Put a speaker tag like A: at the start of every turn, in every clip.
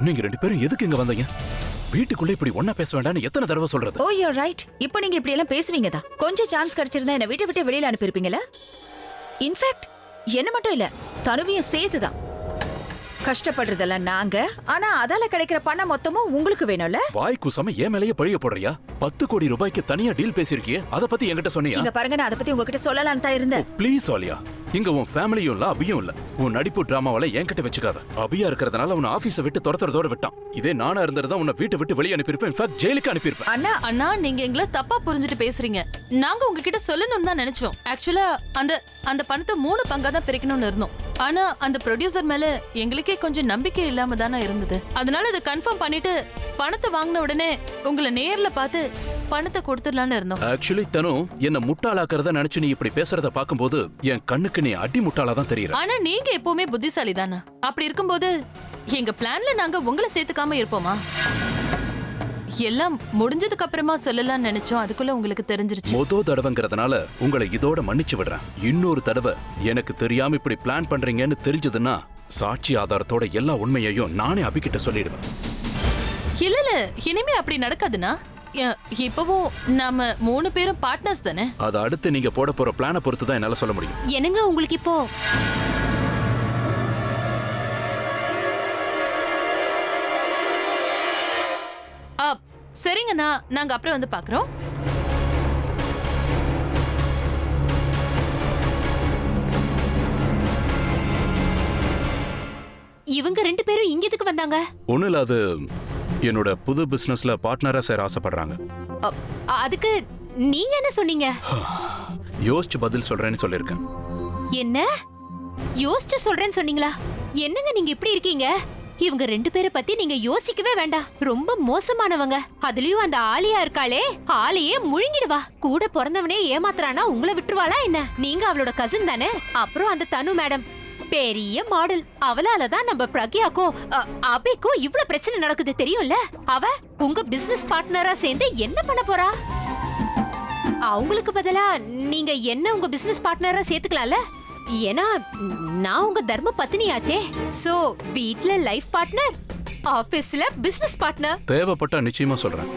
A: நீங்க 2 பேரும் எதுக்கு இங்க வந்தீங்க? வீட்டுக்குள்ள இப்படி ஒண்ணா பேச வேண்டாம்னு எத்தனை தடவை சொல்றது?
B: ஓ யூ ரைட். இப்போ நீங்க இப்படி எல்லாம் பேசுவீங்க தான். கொஞ்சம் சான்ஸ் கிடைச்சிருந்தா என்ன வீட்டை விட்டு வெளியில அனுப்பியிருப்பீங்களா? இன்ஃபேக்ட் என்ன மட்டும் இல்ல, தனுவையும் சேர்த்துதான். கஷ்டப்படுறதெல்லாம் நாங்க, ஆனா அதால கிடைக்கிற பணம் மொத்தமும் உங்களுக்கு வேணும்ல?
A: வாய் கூசாம ஏன் மேலேயே பழிய போடுறியா? 10 கோடி ரூபாய்க்கு தனியா டீல் பேசிருக்கியே, அத பத்தி என்கிட்ட சொன்னியா?
B: இங்க பாருங்க, நான் அத பத்தி உங்ககிட்ட சொல்லலாம்னு தான் இருந்தேன்.
A: ப்ளீஸ் ஆலியா, இங்க உன் ஃபேமிலியும் இல்ல அபியும் இல்ல. உன் நடிப்பு டிராமாவல என்கிட்ட வச்சுக்காத. அபியா இருக்கிறதுனால உன்னை ஆபீஸை விட்டு துரத்துறதோட விட்டான். இதே நானா இருந்திருந்தா உன்னை வீட்டை விட்டு வெளியே அனுப்பியிருப்பேன். இன்ஃபேக்ட் ஜெயிலுக்கு அனுப்பியிருப்பேன்.
C: அண்ணா நீங்க எங்களை தப்பா புரிஞ்சுட்டு பேசுறீங்க. நாங்க உங்ககிட்ட சொல்லணும்னு தான் நினைச்சோம். ஆக்சுவலா அந்த பணத்தை 3 பங்கா தான் பிரிக்கணும்னு இருந்தோம். ஆனா அந்த ப்ரொடியூசர் மேல எங்களுக்கே கொஞ்சம் நம்பிக்கை இல்லாம தானே இருந்தது. அதனால இதை கன்ஃபார்ம் பண்ணிட்டு பணத்தை வாங்கின உடனே உங்களை நேர்ல பார்த்து பணத்தை கொடுத்துடலான்னு இருந்தோம்.
A: ஆக்சுவலி தனு என்ன முட்டாளாக்குறத நினைச்சு நீ இப்படி பேசுறத பாக்கும்போது என் கண்ணுக்கு நீ அடி முட்டாளா தான் தெரியற.
C: ஆனா நீங்க எப்பவுமே புத்திசாலி தானே. அப்படி இருக்கும்போது எங்க பிளான்ல நாங்க உங்களை சேர்த்துக்காம இருப்போமா? எல்லாம் முடிஞ்சதுக்கு அப்புறமா சொல்லலாம்னு நினைச்சோம். அதுக்குள்ள உங்களுக்கு தெரிஞ்சிருச்சு.
A: மொத தடவைங்கிறதுனால உங்களை இதோட மன்னிச்சு விடுறேன். இன்னொரு தடவை எனக்கு தெரியாம இப்படி பிளான் பண்றீங்கன்னு தெரிஞ்சதுன்னா சாட்சி ஆதாரத்தோட எல்லா உண்மையையும் நானே அபிகிட்ட சொல்லிடுவேன்.
C: இல்ல இனிமே அப்படி நடக்காதுன்னா. இப்பவும் நாம 3 பேரும் பார்ட்னர்ஸ் தானே.
A: அது அடுத்து நீங்க போட போற பிளானை பொறுத்து தான் என்னால சொல்ல முடியும்.
D: என்னங்க உங்களுக்கு இப்போ
C: சரிங்கண்ணா, நாங்க அப்புறம் வந்து பாக்குறோம்.
D: இவங்க 2 பேரும் இங்க எதுக்கு வந்தாங்க?
A: ஒண்ணு இல்ல, அது என்னோட புது பிசினஸ்ல பார்ட்னரா சேர ஆசைப்படுறாங்க.
D: அதுக்கு நீங்க என்ன சொன்னீங்க?
A: யோசிச்சு பதில் சொல்றேன்னு சொல்லிருக்கேன்.
D: என்ன யோசிச்சு சொல்றேன்னு சொன்னீங்களா? என்னங்க நீங்க இப்படி இருக்கீங்க? இவங்க 2 பேரை பத்தி நீங்க யோசிக்கவே வேண்டாம். ரொம்ப மோசமானவங்க. அதுலயும் அந்த ஆலியா இருக்காளே, ஆளையே முழுங்கிடுவா. கூட பிறந்தவனே ஏமாத்துறானா உங்களை விட்டுருவாளா என்ன? நீங்க அவளோட கசின் தானே? அப்புறம் அந்த தனு மேடம் பெரிய மாடல். அவளாலதான் நம்ம பிரக்யாக்கும் அபிக்கும் இவ்வளவு பிரச்சனை நடக்குது தெரியும்ல. அவ உங்க பிசினஸ் பார்ட்னரா சேர்ந்து என்ன பண்ண போறா? அவங்களுக்கு பதிலா நீங்க என்ன உங்க பிசினஸ் பார்ட்னரா சேர்த்துக்கலாம்ல. ஏன்னா நான் உங்க தர்ம பத்தினியாச்சே. சோ வீட்ல லைஃப் பார்ட்னர், ஆபீஸ்ல பிசினஸ் பார்ட்னர்.
A: தேவைப்பட்டா நிச்சயமா சொல்றேன்.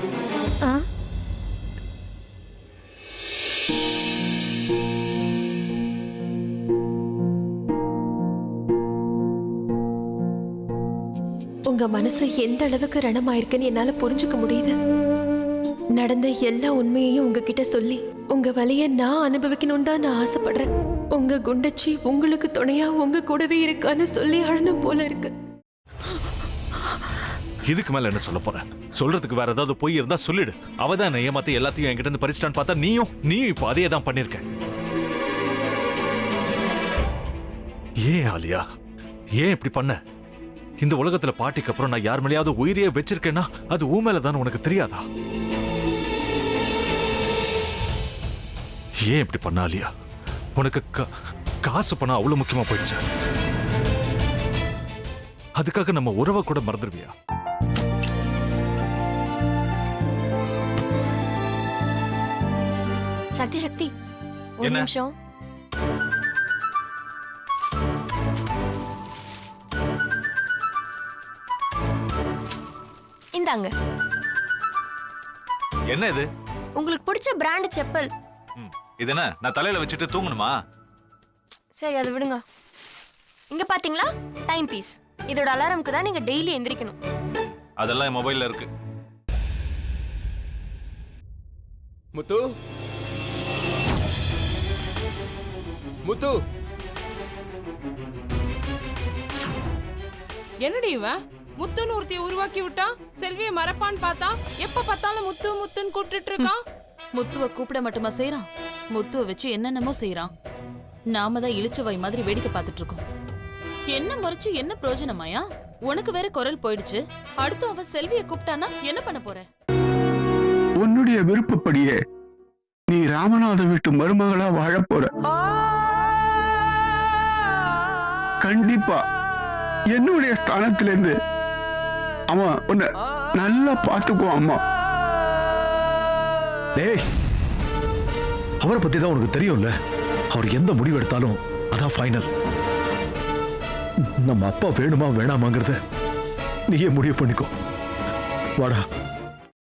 E: உங்க மனசு எந்த அளவுக்கு ரணமாயிருக்குன்னு என்னால புரிஞ்சுக்க முடியுது. நடந்த எல்லா உண்மையையும் உங்ககிட்ட சொல்லி உங்க வலிய நான் அனுபவிக்கணும்னு தான் நான் ஆசைப்படுறேன். உங்க குண்டச்சி உங்களுக்கு துணையா உங்க கூடவே இருக்கான்னு சொல்லி அழணும் போல இருக்கு.
F: இதுக்கு மேல என்ன சொல்ல போற? சொல்றதுக்கு வேற ஏதாவது போய் இருந்தா சொல்லிடு. அவதான் என்ன ஏமாத்தி எல்லாத்தையும் என்கிட்ட இருந்து பறிச்சிட்டான்னு பார்த்தா நீயும் இப்ப அதே தான் பண்ணிருக்க. ஏன் ஆலியா, ஏன் இப்படி பண்ண? இந்த உலகத்துல பாட்டிக்கு அப்புறம் நான் யார் மேலேயாவது உயிரியே வச்சிருக்கேன்னா அது ஊ மேலதான் உனக்கு தெரியாதா? ஏன் இப்படி பண்ண ஆலியா? உனக்கு காசு பணம் அவ்வளவு முக்கியமா போயிடுச்சு. அதுக்காக நம்ம உறவை கூட மறந்துடுவியா?
D: சக்தி ஒரு நிமிஷம். இந்தாங்க.
F: என்ன இது?
D: உங்களுக்கு பிடிச்ச பிராண்ட் செப்பல்.
F: இது என்ன நான் தலையில வச்சுட்டு தூங்கணுமா?
D: சரி அதை விடுங்க. இங்க பாத்தீங்களா டைம் பீஸ். இதோட அலாரம்க்கு தான் நீங்க டெய்லி எந்திரிக்கணும்.
F: அதெல்லாம் என் மொபைல்ல இருக்கு.
G: முத்து முத்து,
H: என்னடி இவன் முத்துன்னு ஒருத்தைய உருவாக்கி விட்டான். செல்வியை மறப்பான்னு பார்த்தா எப்ப பார்த்தாலும் முத்து முத்துன்னு கூப்பிட்டு இருக்கான்.
C: முத்துவ கூப்பிட மட்டுமா செய்யறான், முத்துவ வச்சு என்னென்னமோ செய்யறான். நாம தான் இழிச்சவை மாதிரி வேடிக்கை பார்த்துட்டு இருக்கோம். என்ன முறைச்சு என்ன பிரயோஜனமாயா? உனக்கு வேற குரல் போயிடுச்சு. அடுத்து அவ செல்வியை கூப்பிட்டானா என்ன பண்ண போற?
I: உன்னுடைய விருப்பப்படியே நீ ராமநாத வீட்டு மருமகளா வாழ போற. கண்டிப்பா என்னுடைய ஸ்தானத்திலிருந்து அவன் உன்னை நல்லா பார்த்துக்குவான். அம்மா,
J: டேய், அவரை பத்தி தான் உனக்கு தெரியும்ல. அவர் எந்த முடிவு எடுத்தாலும் அதான் ஃபைனல். நம்ம அப்பா வேணுமா வேணாமாங்கிறத நீயே முடிவு பண்ணிக்கோ. வாடா.